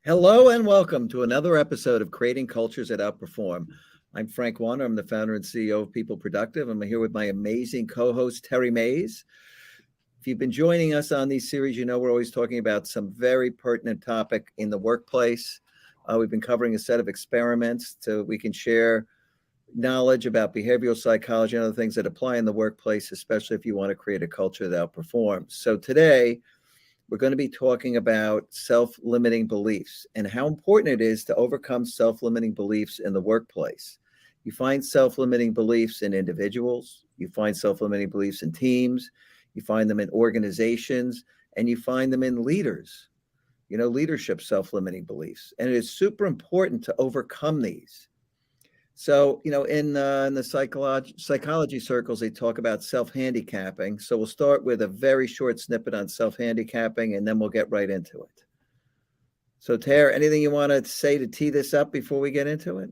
Hello and welcome to another episode of Creating Cultures that Outperform. I'm Frank Warner. I'm the founder and CEO of People Productive. I'm here with my amazing co-host, Terri Mays. If you've been joining us on these series, you know we're always talking about some very pertinent topic in the workplace. We've been covering a set of experiments so we can share knowledge about behavioral psychology and other things that apply in the workplace, especially if you want to create a culture that outperforms. So today, we're going to be talking about self-limiting beliefs and how important it is to overcome self-limiting beliefs in the workplace. You find self-limiting beliefs in individuals, you find self-limiting beliefs in teams, you find them in organizations, and you find them in leaders, leadership self-limiting beliefs. And it is super important to overcome these. So, in the psychology circles, they talk about self-handicapping. So we'll start with a very short snippet on self-handicapping, and then we'll get right into it. So, Tara, anything you want to say to tee this up before we get into it?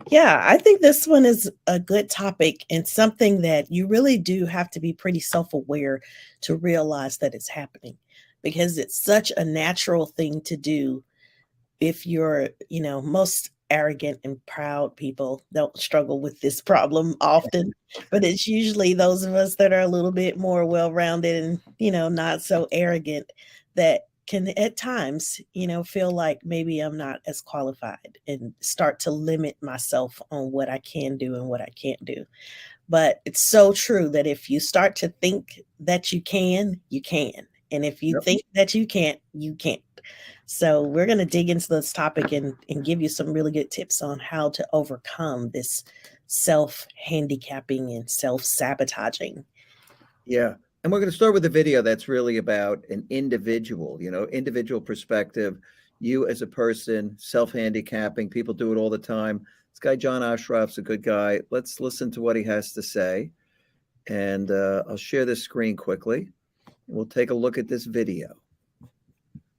Yeah, I think this one is a good topic and something that you really do have to be pretty self-aware to realize that it's happening, because it's such a natural thing to do. If you're, most arrogant and proud people don't struggle with this problem often, but it's usually those of us that are a little bit more well-rounded and, not so arrogant that can at times, feel like maybe I'm not as qualified and start to limit myself on what I can do and what I can't do. But it's so true that if you start to think that you can, you can. And if you think that you can't, you can't. So we're going to dig into this topic and give you some really good tips on how to overcome this self-handicapping and self-sabotaging. Yeah. And we're going to start with a video that's really about an individual, individual perspective. You as a person, self-handicapping, people do it all the time. This guy, John Ashraf's a good guy. Let's listen to what he has to say. And I'll share this screen quickly. We'll take a look at this video.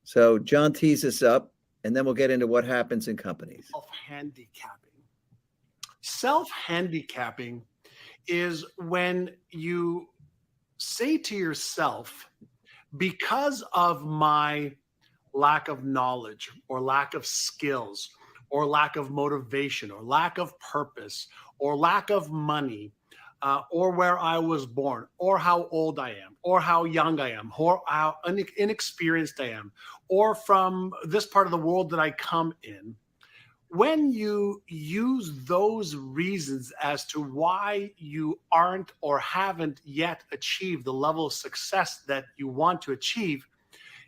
So John tees us up, and then we'll get into what happens in companies. Self-handicapping. Self-handicapping is when you say to yourself, because of my lack of knowledge or lack of skills or lack of motivation or lack of purpose or lack of money, or where I was born, or how old I am, or how young I am, or how inexperienced I am, or from this part of the world that I come in. When you use those reasons as to why you aren't or haven't yet achieved the level of success that you want to achieve,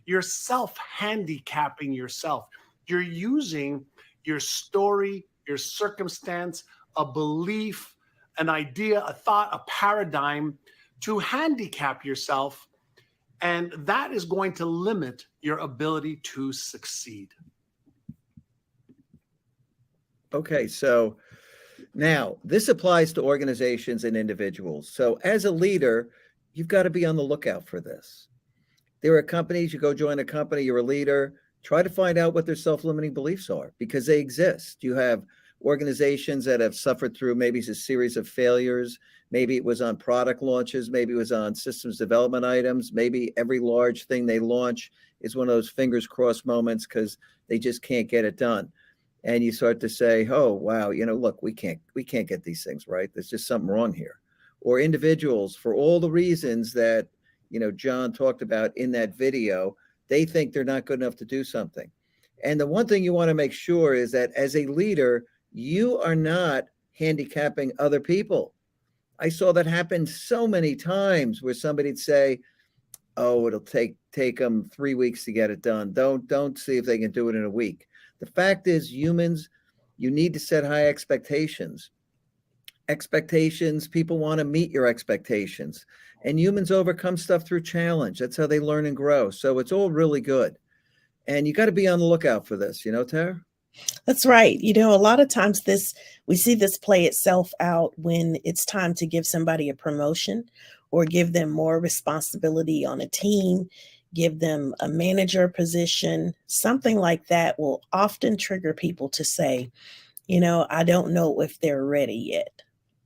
you're self-handicapping yourself. You're using your story, your circumstance, a belief, an idea, a thought, a paradigm to handicap yourself. And that is going to limit your ability to succeed. Okay, so now this applies to organizations and individuals. So as a leader, you've got to be on the lookout for this. There are companies, you go join a company, you're a leader, try to find out what their self-limiting beliefs are because they exist. You have organizations that have suffered through maybe a series of failures. Maybe it was on product launches. Maybe it was on systems development items. Maybe every large thing they launch is one of those fingers crossed moments because they just can't get it done. And you start to say, oh, wow, look, we can't get these things right. There's just something wrong here. Or individuals, for all the reasons that, John talked about in that video, they think they're not good enough to do something. And the one thing you want to make sure is that as a leader, you are not handicapping other people. I saw that happen so many times where somebody'd say, oh, it'll take them 3 weeks to get it done. Don't see if they can do it in a week. The fact is, humans, you need to set high expectations. People want to meet your expectations. And humans overcome stuff through challenge. That's how they learn and grow. So it's all really good. And you got to be on the lookout for this, Tara? That's right. A lot of times we see this play itself out when it's time to give somebody a promotion or give them more responsibility on a team, give them a manager position. Something like that will often trigger people to say, I don't know if they're ready yet.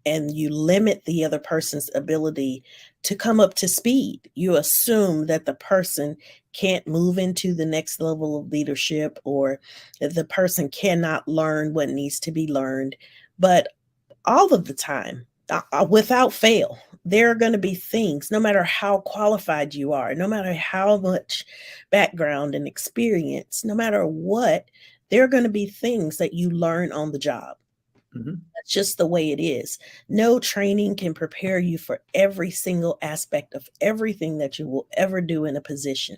and you limit the other person's ability to come up to speed. You assume that the person can't move into the next level of leadership, or that the person cannot learn what needs to be learned. But all of the time, without fail, there are going to be things, no matter how qualified you are, no matter how much background and experience, no matter what, there are going to be things that you learn on the job. That's just the way it is. No training can prepare you for every single aspect of everything that you will ever do in a position.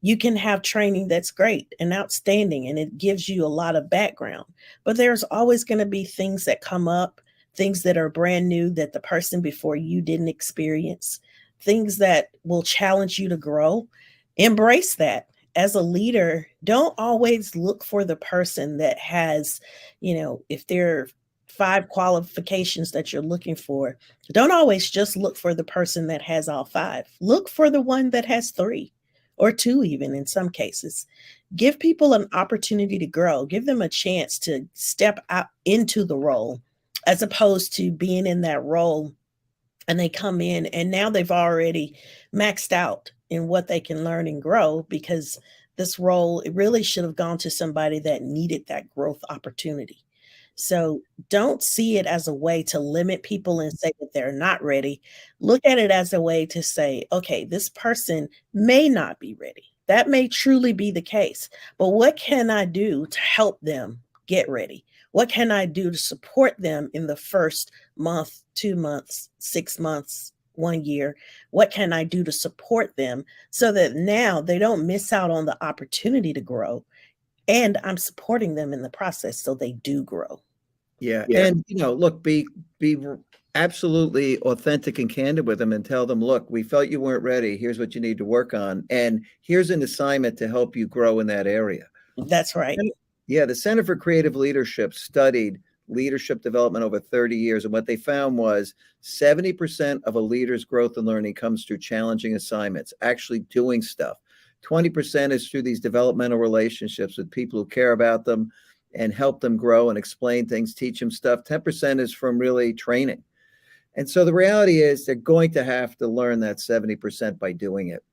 You can have training that's great and outstanding, and it gives you a lot of background, but there's always going to be things that come up, things that are brand new that the person before you didn't experience, things that will challenge you to grow. Embrace that. As a leader, don't always look for the person that has, if there are 5 qualifications that you're looking for, don't always just look for the person that has all 5. Look for the one that has 3 or 2, even in some cases. Give people an opportunity to grow. Give them a chance to step out into the role, as opposed to being in that role and they come in and now they've already maxed out in what they can learn and grow, because this role, it really should have gone to somebody that needed that growth opportunity. So don't see it as a way to limit people and say that they're not ready. Look at it as a way to say, okay, this person may not be ready. That may truly be the case, but what can I do to help them get ready? What can I do to support them in the first month, 2 months, 6 months, 1 year? What can I do to support them so that now they don't miss out on the opportunity to grow, and I'm supporting them in the process so they do grow? Yeah. And, look, be absolutely authentic and candid with them and tell them, look, we felt you weren't ready. Here's what you need to work on. And here's an assignment to help you grow in that area. That's right. Yeah. The Center for Creative Leadership studied leadership development over 30 years. And what they found was 70% of a leader's growth and learning comes through challenging assignments, actually doing stuff. 20% is through these developmental relationships with people who care about them and help them grow and explain things, teach them stuff. 10% is from really training. And so the reality is they're going to have to learn that 70% by doing it.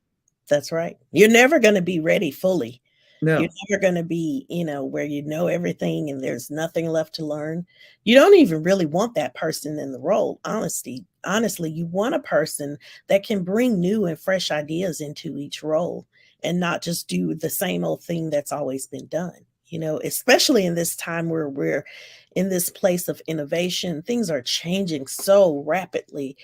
That's right. You're never going to be ready fully. No. You're never going to be, where you know everything and there's nothing left to learn. You don't even really want that person in the role. Honestly, you want a person that can bring new and fresh ideas into each role and not just do the same old thing that's always been done. Especially in this time where we're in this place of innovation, things are changing so rapidly.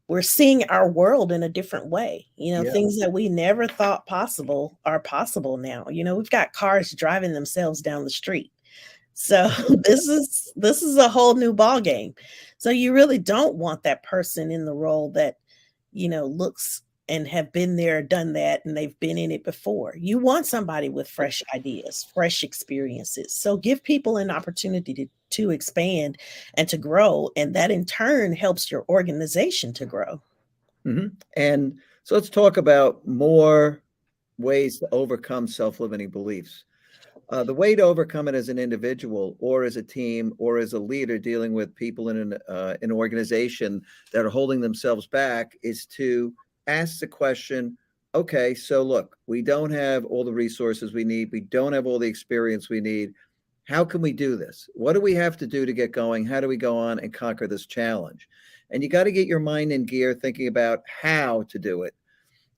We're seeing our world in a different way. Things that we never thought possible are possible now. We've got cars driving themselves down the street. So this is a whole new ball game. So you really don't want that person in the role that, looks and have been there, done that, and they've been in it before. You want somebody with fresh ideas, fresh experiences. So give people an opportunity to expand and to grow. And that in turn helps your organization to grow. And so let's talk about more ways to overcome self-limiting beliefs. The way to overcome it as an individual or as a team or as a leader dealing with people in an organization that are holding themselves back is to ask the question, okay, so look, we don't have all the resources we need. We don't have all the experience we need. How can we do this? What do we have to do to get going? How do we go on and conquer this challenge? And you got to get your mind in gear thinking about how to do it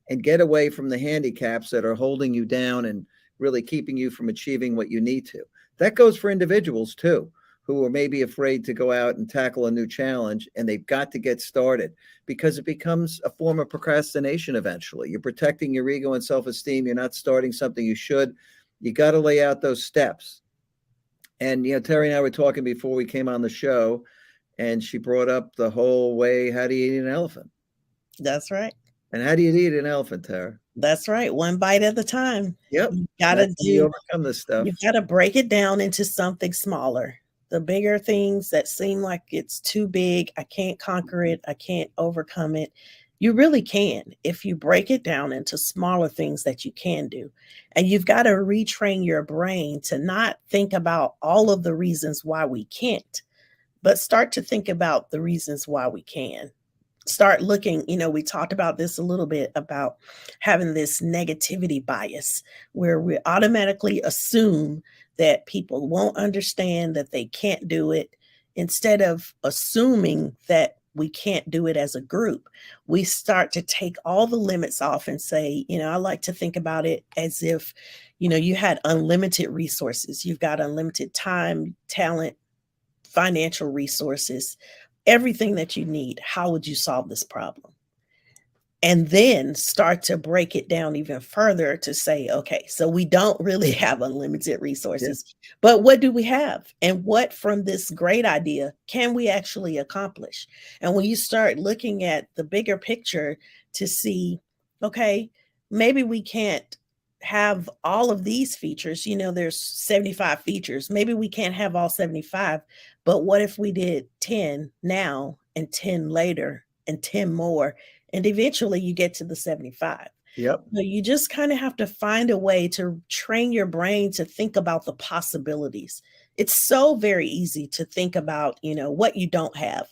and get away from the handicaps that are holding you down and really keeping you from achieving what you need to. That goes for individuals too, who are maybe afraid to go out and tackle a new challenge, and they've got to get started because it becomes a form of procrastination eventually. You're protecting your ego and self-esteem. You're not starting something you should. You got to lay out those steps. And, Terri and I were talking before we came on the show, and she brought up the whole way, how do you eat an elephant? That's right. And how do you eat an elephant, Terri? That's right. One bite at a time. Yep. You overcome this stuff. You got to break it down into something smaller. The bigger things that seem like it's too big, I can't conquer it, I can't overcome it. You really can if you break it down into smaller things that you can do. And you've got to retrain your brain to not think about all of the reasons why we can't, but start to think about the reasons why we can. Start looking, we talked about this a little bit about having this negativity bias where we automatically assume that people won't understand, that they can't do it, instead of assuming that we can't do it as a group. We start to take all the limits off and say, I like to think about it as if, you had unlimited resources. You've got unlimited time, talent, financial resources, everything that you need. How would you solve this problem? And then start to break it down even further to say, okay, so we don't really have unlimited resources, but what do we have? And what from this great idea can we actually accomplish? And when you start looking at the bigger picture to see, okay, maybe we can't have all of these features, there's 75 features. Maybe we can't have all 75, but what if we did 10 now and 10 later and 10 more? And eventually you get to the 75. Yep. So you just kind of have to find a way to train your brain to think about the possibilities. It's so very easy to think about, what you don't have.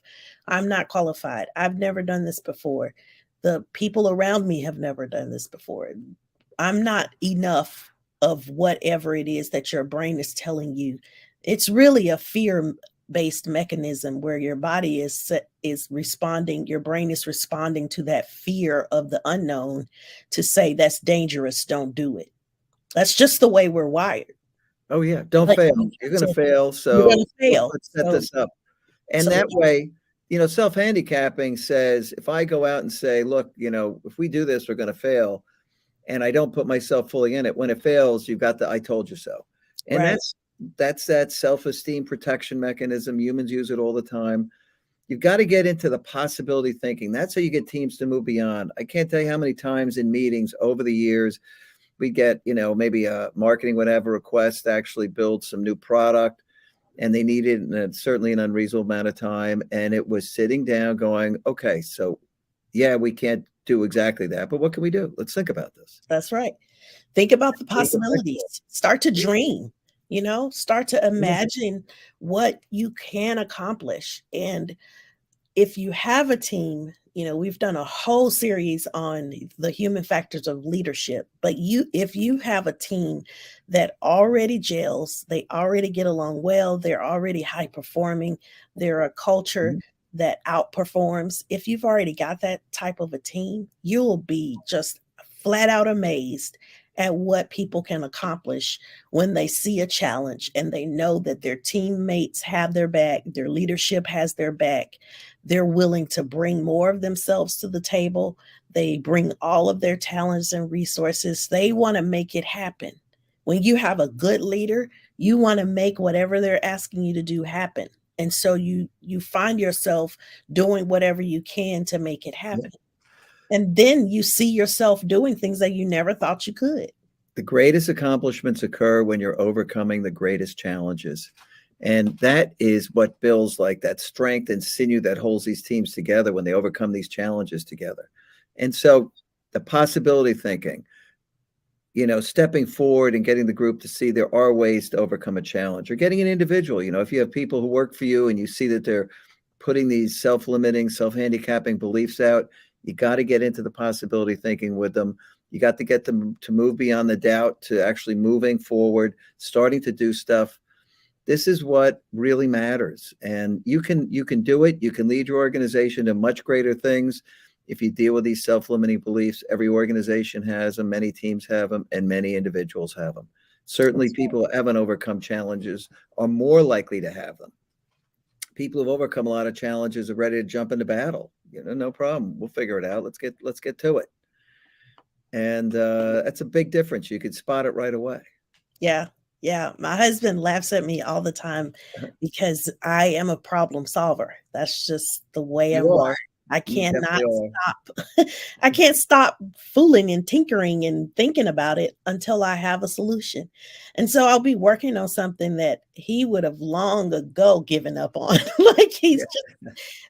I'm not qualified. I've never done this before. The people around me have never done this before. I'm not enough of whatever it is that your brain is telling you. It's really a fear-based mechanism where your body is responding, your brain is responding to that fear of the unknown to say that's dangerous, don't do it. That's just the way we're wired. Oh yeah, don't But fail. You're going to fail, you're so going to fail. let's set this up. And so- that way, self-handicapping says, if I go out and say, look, if we do this, we're going to fail, and I don't put myself fully in it, when it fails, you've got the I told you so. And Right. that's that self-esteem protection mechanism. Humans use it all the time. You've got to get into the possibility thinking. That's how you get teams to move beyond. I can't tell you how many times in meetings over the years we get, maybe a marketing whatever request to actually build some new product, and they needed certainly an unreasonable amount of time. And it was sitting down going, okay, so yeah, we can't do exactly that, but what can we do? Let's think about this. That's right. Think about the possibilities. Start to dream, start to imagine what you can accomplish. And if you have a team, we've done a whole series on the human factors of leadership, but if you have a team that already gels, they already get along well, they're already high performing, they're a culture that outperforms. If you've already got that type of a team, you'll be just flat out amazed at what people can accomplish when they see a challenge and they know that their teammates have their back, their leadership has their back. They're willing to bring more of themselves to the table. They bring all of their talents and resources. They want to make it happen. When you have a good leader, you want to make whatever they're asking you to do happen. And so you find yourself doing whatever you can to make it happen. And then you see yourself doing things that you never thought you could. The greatest accomplishments occur when you're overcoming the greatest challenges. And that is what builds like that strength and sinew that holds these teams together when they overcome these challenges together. And so the possibility thinking, stepping forward and getting the group to see there are ways to overcome a challenge, or getting an individual, if you have people who work for you and you see that they're putting these self-limiting, self-handicapping beliefs out, you got to get into the possibility thinking with them. You got to get them to move beyond the doubt to actually moving forward, starting to do stuff. This is what really matters. And you can do it. You can lead your organization to much greater things if you deal with these self-limiting beliefs. Every organization has them, many teams have them, and many individuals have them. Certainly people who haven't overcome challenges are more likely to have them. People who've overcome a lot of challenges are ready to jump into battle. No problem. We'll figure it out. Let's get to it. And that's a big difference. You could spot it right away. Yeah. Yeah. My husband laughs at me all the time because I am a problem solver. That's just the way I'm wired. I cannot stop. I can't stop fooling and tinkering and thinking about it until I have a solution. And so I'll be working on something that he would have long ago given up on.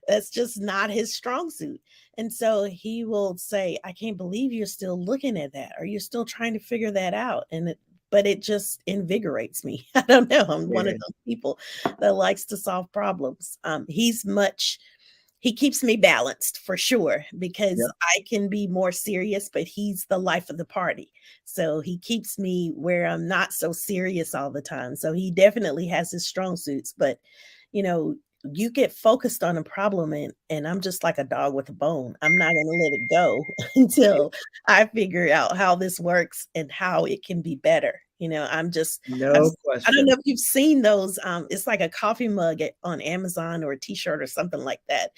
That's just not his strong suit. And so he will say, I can't believe you're still looking at that, or you're still trying to figure that out. but it just invigorates me. I don't know. I'm one of Yeah. those people that likes to solve problems. He keeps me balanced for sure Yeah. because I can be more serious, but he's the life of the party. So he keeps me where I'm not so serious all the time. So he definitely has his strong suits, but you know, you get focused on a problem and I'm just like a dog with a bone. I'm not going to let it go until I figure out how this works and how it can be better. You know, No I don't question. know if you've seen those. It's like a coffee mug on Amazon or a t-shirt or something like that.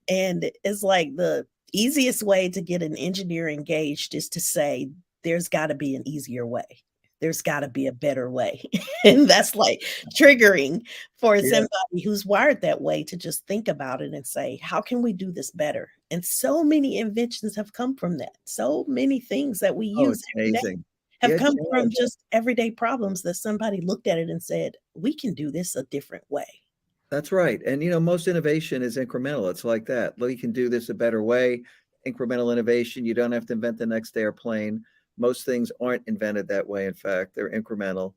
And it's like the easiest way to get an engineer engaged is to say, there's got to be an easier way. There's got to be a better way. And that's like triggering for Yeah. somebody who's wired that way to just think about it and say, how can we do this better? And so many inventions have come from that. So many things that we Oh, use it's every day amazing. have Yeah, come from challenge. just everyday problems that somebody looked at it and said, we can do this a different way. That's right. And most innovation is incremental. It's like that. We can do this a better way. Incremental innovation. You don't have to invent the next airplane. Most things aren't invented that way. In fact, they're incremental.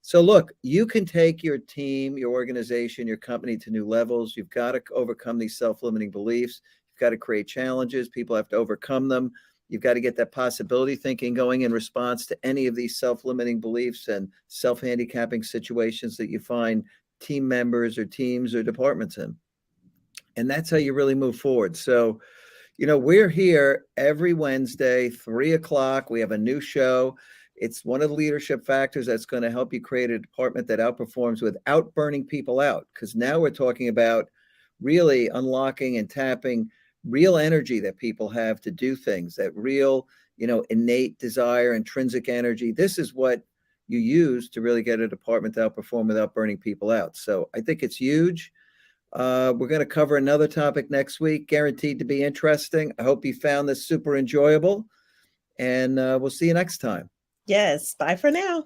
So look, you can take your team, your organization, your company to new levels. You've got to overcome these self-limiting beliefs. You've got to create challenges. People have to overcome them. You've got to get that possibility thinking going in response to any of these self-limiting beliefs and self-handicapping situations that you find team members or teams or departments in. And that's how you really move forward. So, we're here every Wednesday, 3 o'clock. We have a new show. It's one of the leadership factors that's going to help you create a department that outperforms without burning people out. Because now we're talking about really unlocking and tapping real energy that people have to do things, that real, innate desire, intrinsic energy. This is what you use to really get a department to outperform without burning people out. So I think it's huge. We're going to cover another topic next week, guaranteed to be interesting. I hope you found this super enjoyable, and we'll see you next time. Yes. Bye for now.